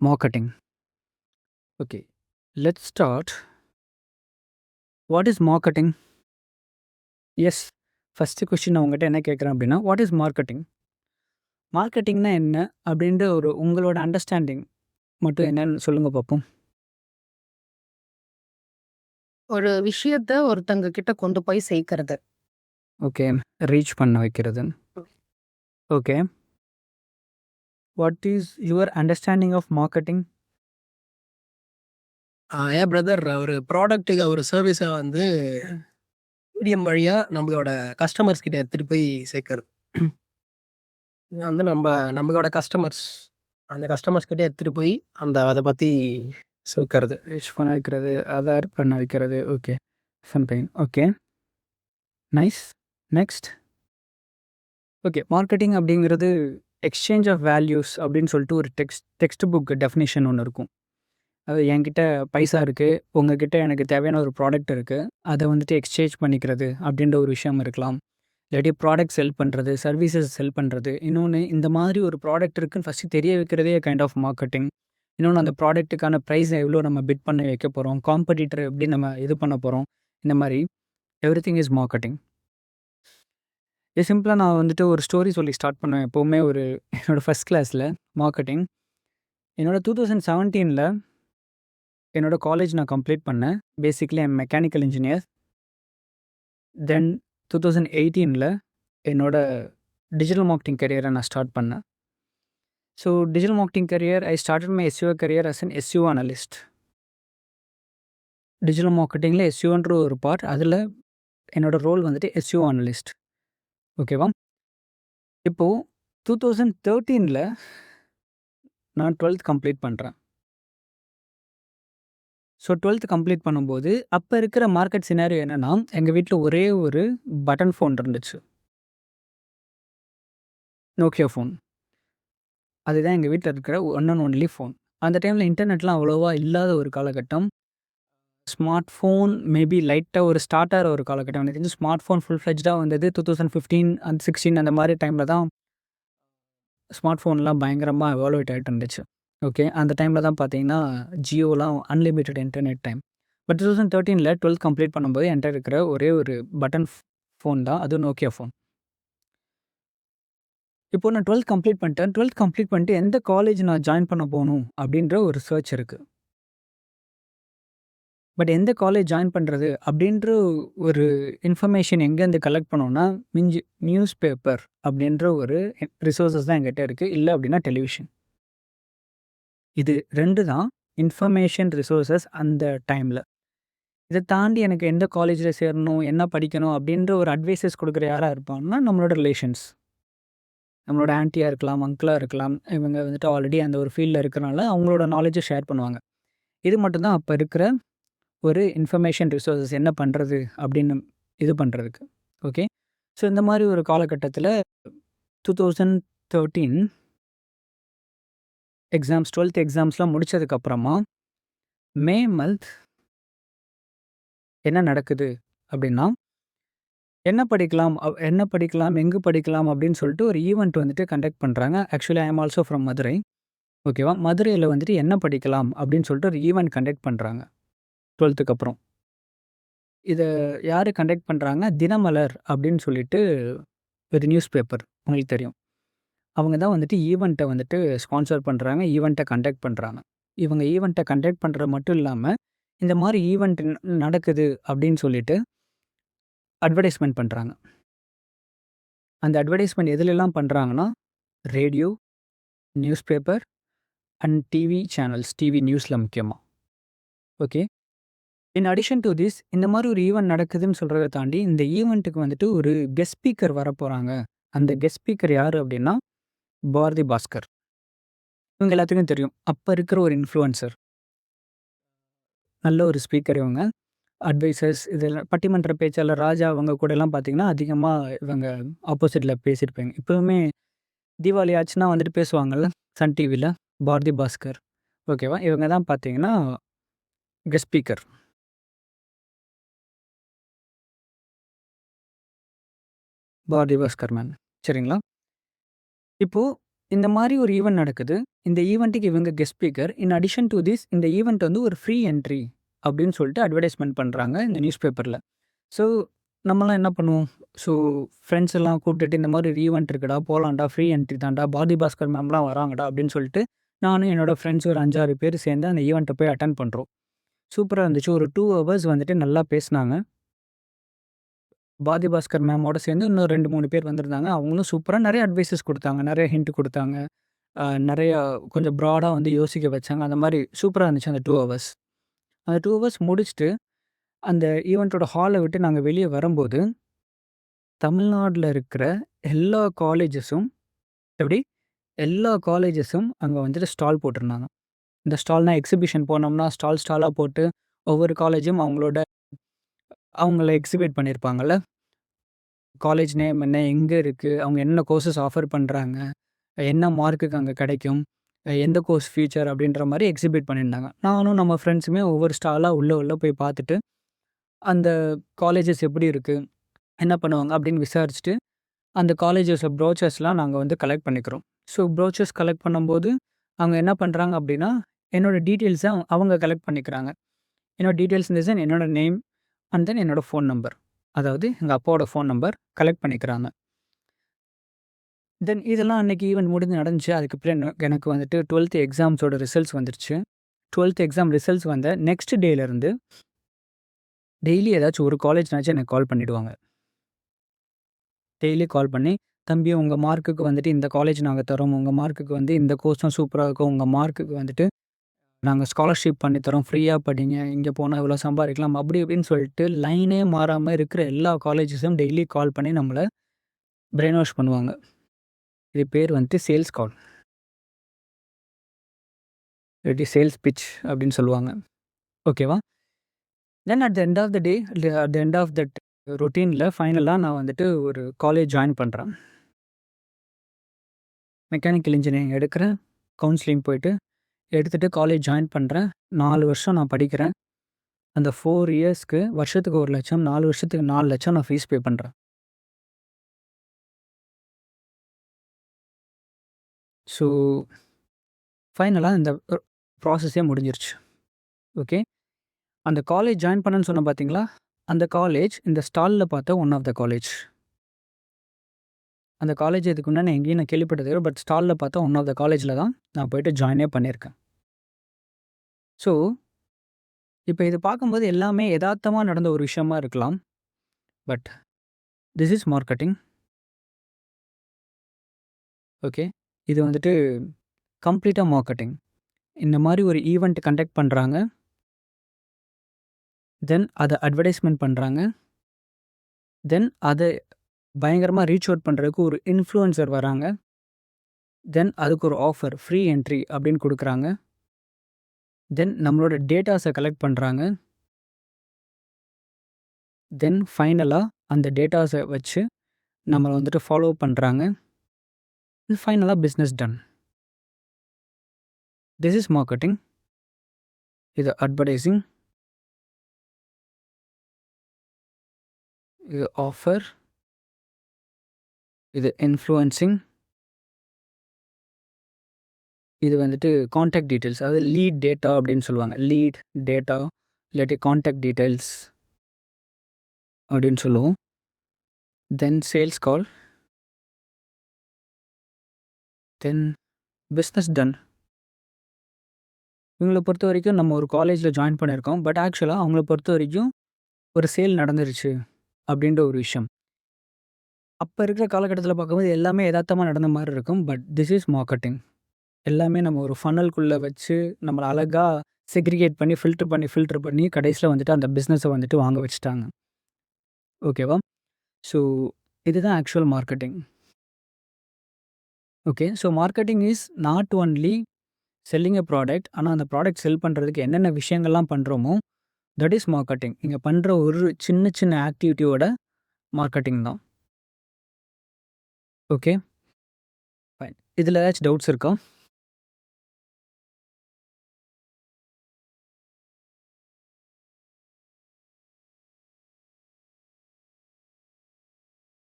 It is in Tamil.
Marketing. Okay, let's start. What is marketing? Yes. First question நான் உங்ககிட்ட என்ன கேட்குறேன் அப்படின்னா, வாட் இஸ் மார்க்கெட்டிங்? மார்க்கெட்டிங்னா என்ன? அப்படின்ற ஒரு உங்களோட அண்டர்ஸ்டாண்டிங் மட்டும் என்னன்னு சொல்லுங்க பார்ப்போம். ஒரு விஷயத்த ஒருத்தங்க கிட்ட கொண்டு போய் சேர்க்கிறது. ஓகே. ரீச் பண்ண வைக்கிறது. Okay. What is your understanding of marketing? என் பிரதர் ஒரு ப்ராடக்ட்டுக்கு ஒரு சர்வீஸ வந்து மீடியம் வழியா நம்மளோட கஸ்டமர்ஸ் கிட்ட எடுத்துட்டு போய் சேர்க்கறது. இது வந்து நம்மளோட கஸ்டமர்ஸ் அந்த கஸ்டமர்ஸ் கிட்ட எடுத்துட்டு போய் அத பத்தி சேர்க்கறது. ரீச் பண்ண வைக்கிறது, அதை பண்ண வைக்கிறது. Okay. Something. Okay. Nice. Next. Okay. Marketing அப்படிங்கிறது எக்ஸ்சேஞ்ச் ஆஃப் வேல்யூஸ் அப்படின்னு சொல்லிட்டு ஒரு டெக்ஸ்ட் புக் டெஃபினிஷன் ஒன்று இருக்கும். அது என்கிட்ட பைசா இருக்குது, உங்ககிட்ட எனக்கு தேவையான ஒரு ப்ராடக்ட் இருக்குது, அதை வந்துட்டு எக்ஸ்சேஞ்ச் பண்ணிக்கிறது அப்படின்ற ஒரு விஷயம் இருக்கலாம். இல்லாட்டி ப்ராடக்ட் செல் பண்ணுறது, சர்வீசஸ் செல் பண்ணுறது. இன்னொன்று, இந்த மாதிரி ஒரு ப்ராடக்ட் இருக்குன்னு ஃபஸ்ட்டு தெரிய வைக்கிறதே கைண்ட் ஆஃப் மார்க்கெட்டிங். இன்னொன்று, அந்த ப்ராடக்ட்டுக்கான ப்ரைஸை எவ்வளோ நம்ம பிட் பண்ணி வைக்க போகிறோம், காம்படிட்டர் எப்படி நம்ம இது பண்ண போகிறோம், இந்த மாதிரி எவ்ரி திங் இஸ் மார்க்கெட்டிங். இது சிம்பிளாக நான் வந்துட்டு ஒரு ஸ்டோரி சொல்லி ஸ்டார்ட் பண்ணுவேன் எப்போவுமே. என்னோடய ஃபஸ்ட் கிளாஸில் மார்க்கெட்டிங் என்னோடய 2017 என்னோடய காலேஜ் நான் கம்ப்ளீட் பண்ணேன். Basically I'm mechanical engineer. Then 2018 என்னோட டிஜிட்டல் மார்க்கெட்டிங் கரியரை நான் ஸ்டார்ட் பண்ணேன். So digital marketing career I started my SEO career as an SEO analyst. Digital மார்க்கெட்டிங்கில் எஸ்யூன்ற ஒரு பார்ட், அதில் என்னோடய ரோல் வந்துட்டு எஸ்யூஓ அனலிஸ்ட். ஓகேவா? இப்போது 2013 நான் 12th கம்ப்ளீட் பண்ணுறேன். ஸோ 12th கம்ப்ளீட் பண்ணும்போது அப்போ இருக்கிற மார்க்கெட் சினாரியோ என்னென்னா, எங்கள் வீட்டில் ஒரே ஒரு பட்டன் ஃபோன் இருந்துச்சு. Nokia phone. அதுதான் எங்கள் வீட்டில் இருக்கிற ஒன் அண்ட் ஒன்லி ஃபோன். அந்த டைமில் இன்டர்நெட்லாம் அவ்வளோவா இல்லாத ஒரு காலகட்டம். ஸ்மார்ட் ஃபோன் மேபி லைட்டாக ஒரு ஸ்டார்ட் ஆகிற ஒரு காலகட்டம். எனக்கு தெரிஞ்சு ஸ்மார்ட் ஃபோன் ஃபுல் ஃப்ளெஜ்டாக வந்தது 2015 அண்ட் 16 அந்த மாதிரி டைமில் தான் ஸ்மார்ட் ஃபோன்லாம் பயங்கரமாக எவாலுவேட் ஆகிட்டு இருந்துச்சு. ஓகே. அந்த டைமில் தான் பார்த்தீங்கன்னா ஜியோலாம் unlimited internet time. But 2013 12th complete பண்ணும்போது என்கிட்ட இருக்கிற ஒரே ஒரு பட்டன் ஃபோன் தான், அது நோக்கியா ஃபோன். இப்போ நான் 12th கம்ப்ளீட் பண்ணிட்டேன். 12th கம்ப்ளீட் பண்ணிட்டு எந்த காலேஜ் நான் ஜாயின் பண்ண போகணும் அப்படின்ற ஒரு சர்ச் இருக்குது. பட் எந்த காலேஜ் ஜாயின் பண்ணுறது அப்படின்ற ஒரு இன்ஃபர்மேஷன் எங்கேருந்து கலெக்ட் பண்ணோன்னா, நியூஸ் பேப்பர் அப்படின்ற ஒரு ரிசோர்ஸஸ் தான் என்கிட்ட இருக்குது. இல்லை அப்படின்னா டெலிவிஷன். இது 2 தான் இன்ஃபர்மேஷன் ரிசோர்ஸஸ் அந்த டைமில். இதை தாண்டி எனக்கு எந்த காலேஜில் சேரணும், என்ன படிக்கணும் அப்படின்ற ஒரு அட்வைசஸ் கொடுக்குற யாராக இருப்பாங்கன்னா, நம்மளோட ரிலேஷன்ஸ். நம்மளோட ஆன்ட்டியாக இருக்கலாம், அங்கிளாக இருக்கலாம். இவங்க வந்துட்டு ஆல்ரெடி அந்த ஒரு ஃபீல்டில் இருக்கிறனால அவங்களோட நாலேஜை ஷேர் பண்ணுவாங்க. இது மட்டும்தான் அப்போ இருக்கிற ஒரு இன்ஃபர்மேஷன் ரிசோர்ஸஸ் என்ன பண்ணுறது அப்படின்னு இது பண்ணுறதுக்கு. ஓகே. ஸோ இந்த மாதிரி ஒரு காலகட்டத்தில் 2013 எக்ஸாம்ஸ் 12th எக்ஸாம்ஸ்லாம் முடித்ததுக்கப்புறமா மே மந்த் என்ன நடக்குது அப்படின்னா, என்ன படிக்கலாம், எங்கே படிக்கலாம் அப்படின்னு சொல்லிட்டு ஒரு ஈவெண்ட் வந்துட்டு கண்டக்ட் பண்ணுறாங்க. ஆக்சுவலி ஐ ஆம் ஆல்சோ ஃப்ரம் மதுரை. ஓகேவா? மதுரையில் வந்துட்டு என்ன படிக்கலாம் அப்படின்னு சொல்லிட்டு ஒரு ஈவெண்ட் கண்டக்ட் பண்ணுறாங்க 12th அப்புறம். இதை யார் கண்டக்ட் பண்ணுறாங்க? தினமலர் அப்படின்னு சொல்லிட்டு ஒரு நியூஸ் பேப்பர், உங்களுக்கு தெரியும். அவங்க தான் வந்துட்டு ஈவெண்ட்டை வந்துட்டு ஸ்பான்சர் பண்ணுறாங்க, ஈவெண்ட்டை கண்டக்ட் பண்ணுறாங்க. இவங்க ஈவெண்ட்டை கண்டக்ட் பண்ணுறது மட்டும் இல்லாமல், இந்த மாதிரி ஈவெண்ட் நடக்குது அப்படின்னு சொல்லிட்டு அட்வர்டைஸ்மெண்ட் பண்ணுறாங்க. அந்த அட்வர்டைஸ்மெண்ட் எதுலெல்லாம் பண்ணுறாங்கன்னா, radio, news paper and TV channels, TV நியூஸில் முக்கியமாக. Okay. In addition to this, இந்த மாதிரி ஒரு ஈவெண்ட் நடக்குதுன்னு சொல்கிறத தாண்டி, இந்த ஈவெண்ட்டுக்கு வந்துட்டு ஒரு கெஸ்ட் ஸ்பீக்கர் வரப்போகிறாங்க. அந்த கெஸ்ட் ஸ்பீக்கர் யார் அப்படின்னா, பாரதி பாஸ்கர். இவங்க எல்லாத்துக்கும் தெரியும். அப்போ இருக்கிற ஒரு இன்ஃப்ளூயன்சர். நல்ல ஒரு ஸ்பீக்கர் இவங்க. அட்வைசர்ஸ் இதெல்லாம் பட்டிமன்ற பேச்சாளர் ராஜா அவங்க கூடலாம் பார்த்தீங்கன்னா, அதிகமாக இவங்க ஆப்போசிட்டில் பேசியிருப்பாங்க. இப்போவுமே தீபாவளி ஆச்சுன்னா வந்துட்டு பேசுவாங்கள்ல சன் டிவியில், பாரதி பாஸ்கர். ஓகேவா? இவங்க தான் பார்த்தீங்கன்னா guest speaker. Bharathi Bhaskar ma'am. சரிங்களா? இப்போது இந்த மாரி ஒரு ஈவென்ட் நடக்குது. இந்த ஈவென்ட்‌டுக்கு இவங்க guest speaker. In addition do this இந்த ஈவென்ட் வந்து ஒரு ஃப்ரீ என்ட்ரி அப்படின்னு சொல்லிட்டு அட்வர்டைஸ்மென்ட் பண்றாங்க இந்த நியூஸ் பேப்பர்ல. ஸோ நம்மலாம் என்ன பண்ணுவோம்? ஸோ ஃப்ரெண்ட்ஸ் எல்லாம் கூப்பிட்டுட்டு இந்த மாரி ஒரு ஈவென்ட் இருக்குடா, போலாம்டா, ஃப்ரீ என்ட்ரி தான்டா, பாரதி பாஸ்கர் மேம்லாம் வராங்கடா அப்படின்னு சொல்லிட்டு நானும் என்னோட ஃப்ரெண்ட்ஸ் ஒரு 5, 6 பேர் சேர்ந்து அந்த ஈவென்ட்ட போய் அட்டெண்ட் பண்றோம். சூப்பரா இருந்துச்சு. ஒரு 2 ஹவர்ஸ் வந்துட்டு நல்லா பேசினாங்க. பாரதி பாஸ்கர் மேமோட சேர்ந்து இன்னும் 2, 3 பேர் வந்திருந்தாங்க. அவங்களும் சூப்பரா நெறைய அட்வைஸஸ் குடுத்தாங்க. நெறைய ஹிண்ட் குடுத்தாங்க. நெறையா கொஞ்சம் ப்ராடா வந்து யோசிக்க வச்சாங்க. அந்த மாரி சூப்பரா இருந்துச்சு அந்த 2 ஹவர்ஸ். அந்த 2 ஹவர்ஸ் முடிச்சுட்டு, அந்த ஈவென்ட்டோட ஹால விட்டு நாங்க வெளிய வரும்போது, தமிழ்நாடுல இருக்கிற எல்லா காலேஜஸும் எப்படி? எல்லா காலேஜஸும் அங்க வந்துட்டு ஸ்டால் போட்டிருந்தாங்க. இந்த ஸ்டால்னா எக்ஸிபிஷன் போனோம்னா, ஸ்டாலா போட்டு ஒவ்வொரு காலேஜும் அவங்கள எக்ஸிபிட் பண்ணியிருப்பாங்கல்ல. காலேஜ் நேம் என்ன? எங்க இருக்கு? அவங்க என்ன கோர்சஸ் ஆஃபர் பண்றாங்க? என்ன மார்க்குக்கு அங்க கிடைக்கும்? எந்த கோர்ஸ் ஃபியூச்சர் அப்படின்ற மாரி எக்ஸிபிட் பண்ணியிருந்தாங்க. நானும் நம்ம ஃப்ரெண்ட்ஸுமே ஒவ்வொரு ஸ்டாலா உள்ள போய் பார்த்துட்டு, அந்த காலேஜஸ் எப்படி இருக்கு? என்ன பண்ணுவாங்க? அப்படின்னு விசாரிச்சுட்டு, அந்த காலேஜஸோட ப்ரோச்சர்ஸ்லாம் நாங்க வந்து கலெக்ட் பண்ணிக்கிறோம். ஸோ ப்ரோச்சர்ஸ் கலெக்ட் பண்ணும்போது, அவங்க என்ன பண்றாங்க அப்படின்னா, என்னோட டீட்டெயில்ஸ அவங்க கலெக்ட் பண்ணிக்கிறாங்க. என்னோட டீட்டெயில்ஸ் இன் தி சென்ஸ் என்னோட நேம் அண்ட் தென் என்னோட ஃபோன் நம்பர். அதாவது எங்க அப்பாவோட ஃபோன் நம்பர் கலெக்ட் பண்ணிக்கிறாங்க. தென் இதெல்லாம் அன்னைக்கு ஈவென்ட் முடிஞ்சு நடந்துச்சு. அதுக்கப்புறம் எனக்கு வந்துட்டு 12த் எக்ஸாம்ஸோட ரிசல்ட்ஸ் வந்துருச்சு. 12த் எக்ஸாம் ரிசல்ட்ஸ் வந்த நெக்ஸ்ட் டேலேருந்து டெய்லி ஏதாச்சும் ஒரு காலேஜ்னாச்சும் எனக்கு கால் பண்ணிடுவாங்க. டெய்லி கால் பண்ணி, "தம்பி உங்க மார்க்குக்கு வந்துட்டு இந்த காலேஜ் நாங்க தரோம். உங்க மார்க்குக்கு வந்து இந்த கோர்ஸும் சூப்பரா இருக்கும். உங்க மார்க்குக்கு வந்துட்டு நாங்க ஸ்காலர்ஷிப் பண்ணி தரோம். ஃப்ரீயா படிங்க. இங்க போனா இவ்வளோ சம்பாரிக்கலாம்." அப்படி இப்படின்னு சொல்லிட்டு லைனே மாறாம இருக்கிற எல்லா காலேஜஸும் டெய்லி கால் பண்ணி நம்மள பிரெயின் வாஷ் பண்ணுவாங்க. இது பேர் வந்துட்டு சேல்ஸ் கால். இல்லாட்டி சேல்ஸ் பிட்ச் அப்படின்னு சொல்லுவாங்க. ஓகேவா? Then at the end of the day, at the end of that ரொட்டீன்ல ஃபைனலா நான் வந்துட்டு ஒரு காலேஜ் ஜாயின் பண்றேன். மெக்கானிக்கல் இன்ஜினியரிங் எடுக்கிறேன். கவுன்சிலிங் போயிட்டு எடுத்துட்டு காலேஜ் ஜாயின் பண்றேன். 4 வருஷம் நான் படிக்கிறேன். அந்த 4 இயர்ஸ்க்கு வருஷத்துக்கு 1,00,000 4 வருஷத்துக்கு 4,00,000 நான் ஃபீஸ் பே பண்றேன். ஸோ ஃபைனலா இந்த ப்ராசஸே முடிஞ்சிருச்சு. ஓகே. அந்த காலேஜ் ஜாயின் பண்ணேன்னு சொன்னேன் பார்த்தீங்களா? அந்த காலேஜ் இந்த ஸ்டால்ல பார்த்த ஒன் ஆஃப் த காலேஜ். அந்த காலேஜ் இதுக்கு முன்னாடி எங்கேயும் நான் கேள்விப்பட்டது இல்ல. பட் ஸ்டால்ல பார்த்தா ஒன் ஆஃப் த காலேஜ்ல தான் நான் போயிட்டு ஜாயினே பண்ணியிருக்கேன். ஸோ, இப்ப இது பார்க்கும்போது எல்லாமே எதார்த்தமா நடந்த ஒரு விஷயமா இருக்கலாம். But this is marketing. Okay. இது வந்துட்டு கம்ப்ளீட்டா மார்க்கெட்டிங். இந்த மாரி ஒரு ஈவென்ட் கண்டக்ட் பண்றாங்க. தென் அத அட்வர்டைஸ்மென்ட் பண்றாங்க. தென் அத பயங்கரமா ரீச் அவுட் பண்றதுக்கு ஒரு இன்ஃப்ளூயன்சர் வராங்க. தென் அதுக்கு ஒரு ஆஃபர் ஃப்ரீ என்ட்ரி அப்படின்னு குடுக்குறாங்க. தென் நம்மளோட டேட்டாஸ கலெக்ட் பண்றாங்க. தென் ஃபைனலா அந்த டேட்டாஸ வச்சு நம்மள வந்துட்டு ஃபாலோ பண்றாங்க. ஃபைனலா business done. This is marketing. இது அட்வர்டைசிங். இது ஆஃபர். இது இன்ஃப்ளூயன்சிங். இது வந்துட்டு கான்டாக்ட் டீட்டெயில்ஸ். அதாவது லீட் டேட்டா அப்படின்னு சொல்லுவாங்க. லீட் டேட்டா இல்லாட்டி கான்டாக்ட் டீட்டெயில்ஸ் அப்படின்னு சொல்லுவோம். Then sales call. Then business done. இவங்கள பொறுத்தவரைக்கும் நம்ம ஒரு காலேஜ்ல ஜாயின் பண்ணியிருக்கோம். பட் ஆக்சுவலா அவங்கள பொறுத்தவரைக்கும் ஒரு சேல் நடந்துருச்சு அப்படின்ற ஒரு விஷயம். அப்ப இருக்கிற காலகட்டத்தில பார்க்கும்போது எல்லாமே எதார்த்தமா நடந்த மாரி இருக்கும். But this is marketing. எல்லாமே நம்ம ஒரு ஃபனல்குள்ள வச்சு நம்மள அழகா செக்ரிகேட் பண்ணி, ஃபில்டர் பண்ணி கடைசில வந்துட்டு அந்த பிசினஸ வந்துட்டு வாங்க வச்சுட்டாங்க. ஓகேவா? ஸோ இதுதான் actual marketing. Okay. So marketing is not only selling a product. ஆனா அந்த ப்ராடக்ட் செல் பண்றதுக்கு என்னென்ன விஷயங்கள்லாம் பண்றோமோ, தட் இஸ் மார்க்கெட்டிங். நீங்க பண்ற ஒரு சின்ன ஆக்டிவிட்டியோட மார்க்கெட்டிங் தான். ஓகே. ஃபைன். இதில ஏதாச்சும் டவுட்ஸ் இருக்கா?